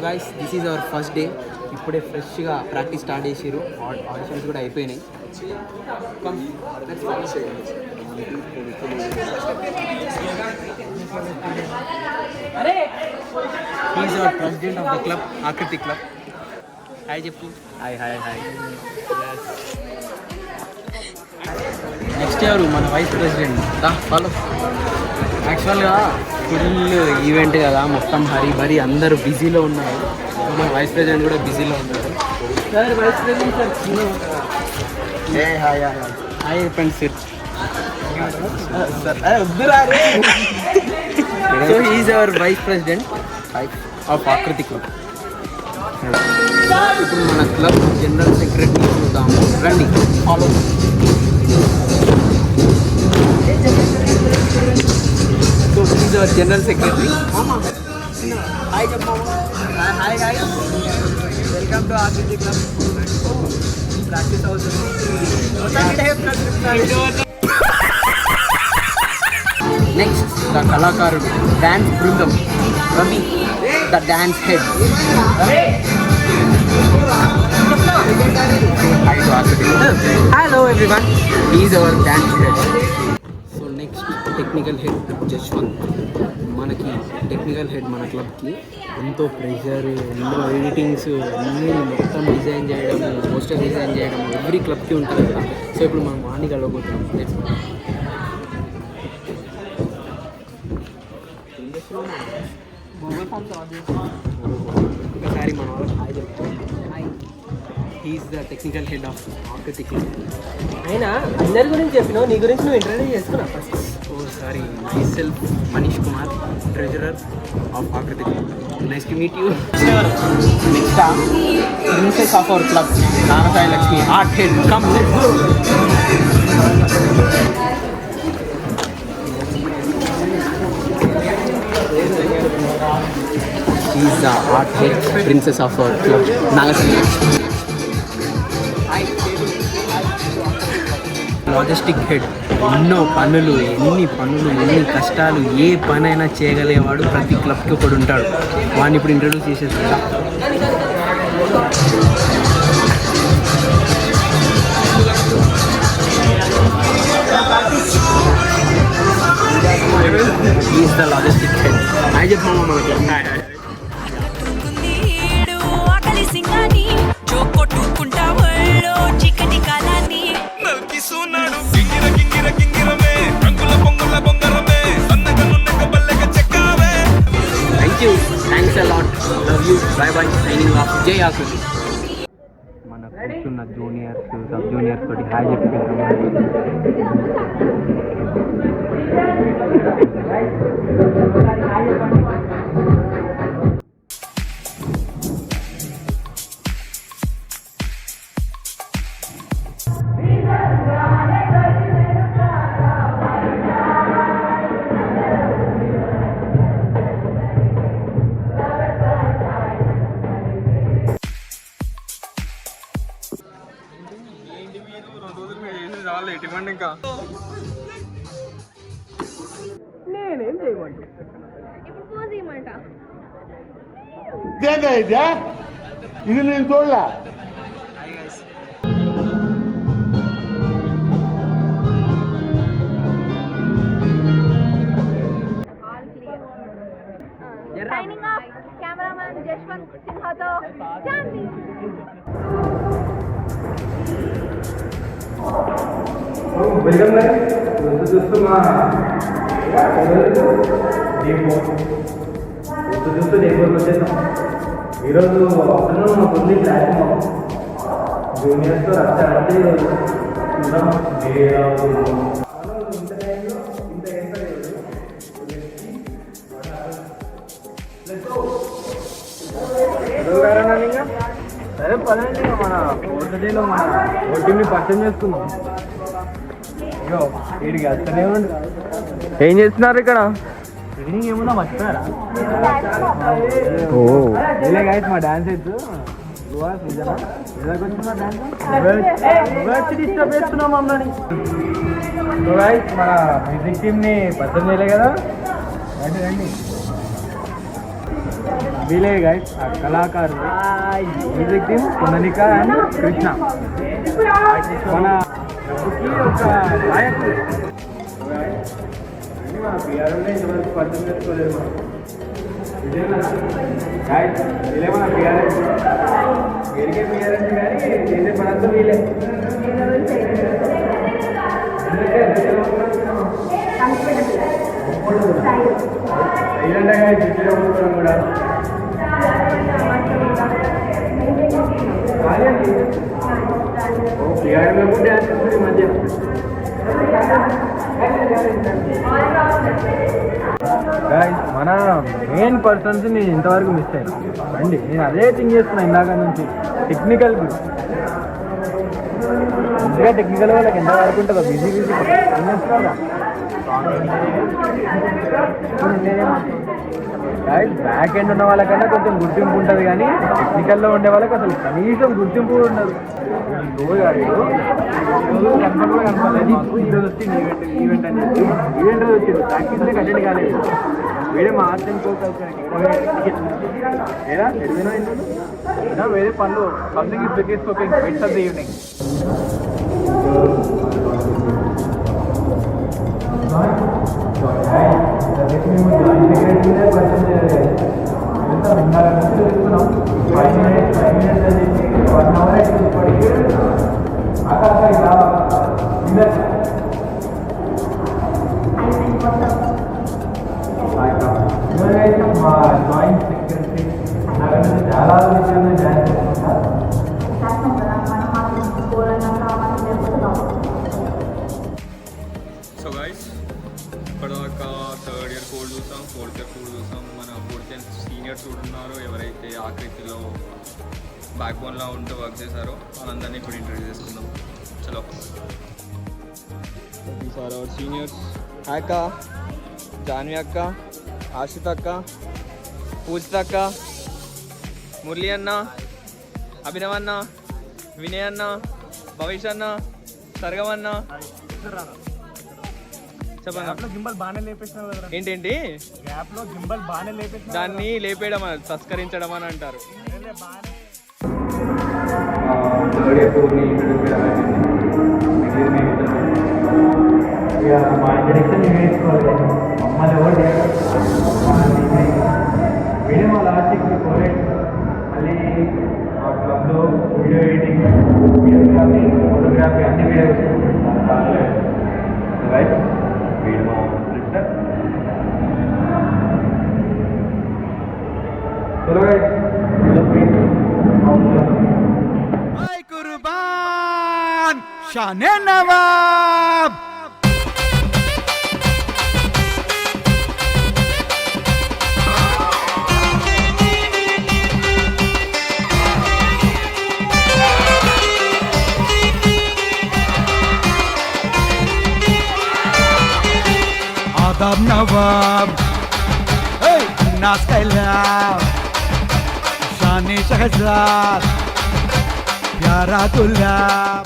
Guys this is our first day. ఇప్పుడే ఫ్రెష్గా practice start చేసారు. ఆడిషన్స్ కూడా అయిపోయినాయి. He's our president of the club, Akruti club. Hi చెప్పు. Hi hi hi. నెక్స్ట్ ఎవరు మన వైస్ ప్రెసిడెంట్. ఫాలో. యాక్చువల్గా ఫుల్ ఈవెంట్ కదా, మొత్తం హరి భరి అందరూ బిజీలో ఉన్నారు. మన వైస్ ప్రెసిడెంట్ కూడా బిజీలో ఉన్నారు. Sir vice president sir. Hi hi hi చెప్పండి sir. So he's our vice president of Akruti club. ఇప్పుడు మన క్లబ్ జనరల్ సెక్రటరీ చూద్దాము. రండి, follow. So he is our general secretary. Mama. Hi Mama. Hi hi. Welcome to Akriti Club. Practice also. Next, the Kalakarudu, dance Brindam, Ravi, the dance head. Hi to Akriti. Hello everyone. He is our dance head. Technical head Jashwanth. మనకి technical head మన క్లబ్కి. ఎంతో pressure, ఎన్నో editings, అన్నీ మొత్తం design చేయడం, poster design చేయడం every క్లబ్కి ఉంటుంది కదా. సో ఇప్పుడు మనం వాణి కలవబోతున్నాం. ఒకసారి మన వాళ్ళకి హాయ్ చెప్తాం. He's the technical head of Akruti club. అయినా అందరి గురించి చెప్పినావు, నీ గురించి నువ్వు ఇంట్రడ్యూస్ చేసుకున్నావు first. Sorry, myself Manish Kumar, treasurer of Akriti Club. Nice to meet you. Next up, princess of our club, Nanasai Lakshmi, art head. Come, let's go. She is the art head, princess of our club, Nanasai Lakshmi. Logistic head. ఎన్ని పనులు, ఎన్ని కష్టాలు, ఏ పనైనా చేయగలిగేవాడు ప్రతి క్లబ్కి ఒకడు ఉంటాడు. వాడిని ఇప్పుడు ఇంట్రడ్యూస్ చేసేస్తా. Is the logistic head. Hi చెప్పమ్మా మనకి. Thanks a lot. Love you. Bye bye. Signing off. Jai Akriti. మన కూర్చున్న జూనియర్స్, సబ్ జూనియర్స్ తోటి హాయ్ చెప్పుకుంటాం. ఇంకా నేనేం చేయమంట ఇది నేను చూడలే. కెమెరామెన్ జశ్వంత్ సిన్హాతో చాందీ. ఈరోజు ఆఫ్టర్నూన్ ఉంది ప్లాట్ఫామ్ జూనియర్స్తో రచ్చాలంటే చూద్దాం. సరే పదండి, మన ఓటీలో మన ఓటీని పరిచయం చేసుకుందాం. ఇగో వీడికి అస్తనే ఉండు. ఏం చేస్తున్నారు ఇక్కడ? ఈవినింగ్ ఏముందా మర్చిపోయారా? ఓ ఇలా గాయస్ మా డాన్స్ అయితే డిస్టర్బ్ చేస్తున్నాం మమ్మల్ని. సో గాయస్ మన మ్యూజిక్ టీమ్ని పరిచయం చేయలే కదా, రండి రండి. వీలే గైస్ ఆ కళాకారులు మ్యూజిక్ టీమ్ కొననిక అండ్ కృష్ణ మన డబ్బుకి ఒక గాయకుడు మన పిఆర్ఎల్నే ఇంతవరకు పరిచయం చేసుకోలేదు మనం గాయస్ వీలే మన పిఆర్ఎస్ వీరికే పిఆర్ఎస్ కానీ చేసే పనంతా వీలే సైలెంట్గా జిడ్డులో ఉంటున్నాం కూడా పిఆర్ఎల్ డ్యాన్స్ ఈ మధ్య మన మెయిన్ పర్సన్స్ నేను ఇంతవరకు మిస్ అయ్యాను రండి నేను అదే థింక్ చేస్తున్నా ఇందాక నుంచి టెక్నికల్ ఇంకా టెక్నికల్ వాళ్ళకి ఎంత వరకు ఉంటుందో బిజీ బిజీ బ్యాక్ ఎండ్ ఉన్న వాళ్ళకన్నా కొంచెం గుర్తింపు ఉంటుంది కానీ టెక్నికల్లో ఉండే వాళ్ళకి అసలు కనీసం గుర్తింపు ఉండదు కనపడలేదు ఈరోజు వచ్చింది ఈవెంట్ అని చెప్పి ఈవెంట్ రోజు వచ్చింది ప్రాక్టీస్లో అటెండ్ కాలేదు వేరే మా ఆర్ట్ అండ్ ఏదా ఎడిపోయినా ఇంట్లో వేరే పనులు public is biggest cooking vets of the evening మా జాయింట్ సెక్రటరీ చాలా విషయాలు జాయిన్ చేసుకుంటా సో గైస్ ఇప్పటిదాకా థర్డ్ ఇయర్ కోడ్ చూసాం, ఫోర్త్ ఇయర్ కోడ్ చూసాం. మన ఫోర్త్ ఇయర్ సీనియర్స్ కూడా ఉన్నారు ఎవరైతే ఆకృతిలో బ్యాక్ బోన్లో ఉంటూ వర్క్ చేశారో వాళ్ళందరినీ ఇప్పుడు ఇంటర్వ్యూ చేసుకుందాం. చలో సార్ అవర్ సీనియర్స్ అక్క, జాన్వి అక్క, ఆశిత్ అక్క, పూజిత అక్క, మురళి అన్న, అభినవ్ అన్న, వినయ్ అన్న, భవిష్ అన్న, సర్గం అన్న. ఏంటేంటి దాన్ని లేపేయడం తస్కరించడం అని అంటారు. మా ఇంట్రడక్షన్ నేర్చుకోవాలి మమ్మల్ని ఎవరు వీడియో మా లాస్ట్కి కోరేట్ మళ్ళీ మా క్లబ్లో వీడియో ఎడిటింగ్, వీడియోగ్రఫీ, ఫోటోగ్రఫీ అన్ని వీడియోస్ రైట్ వీడు మా సిస్టర్. చలో రైట్ कुर्बान शाने नवाब आदाब नवाब नास कैलाब शाने शहजाद प्यारा गुलाब.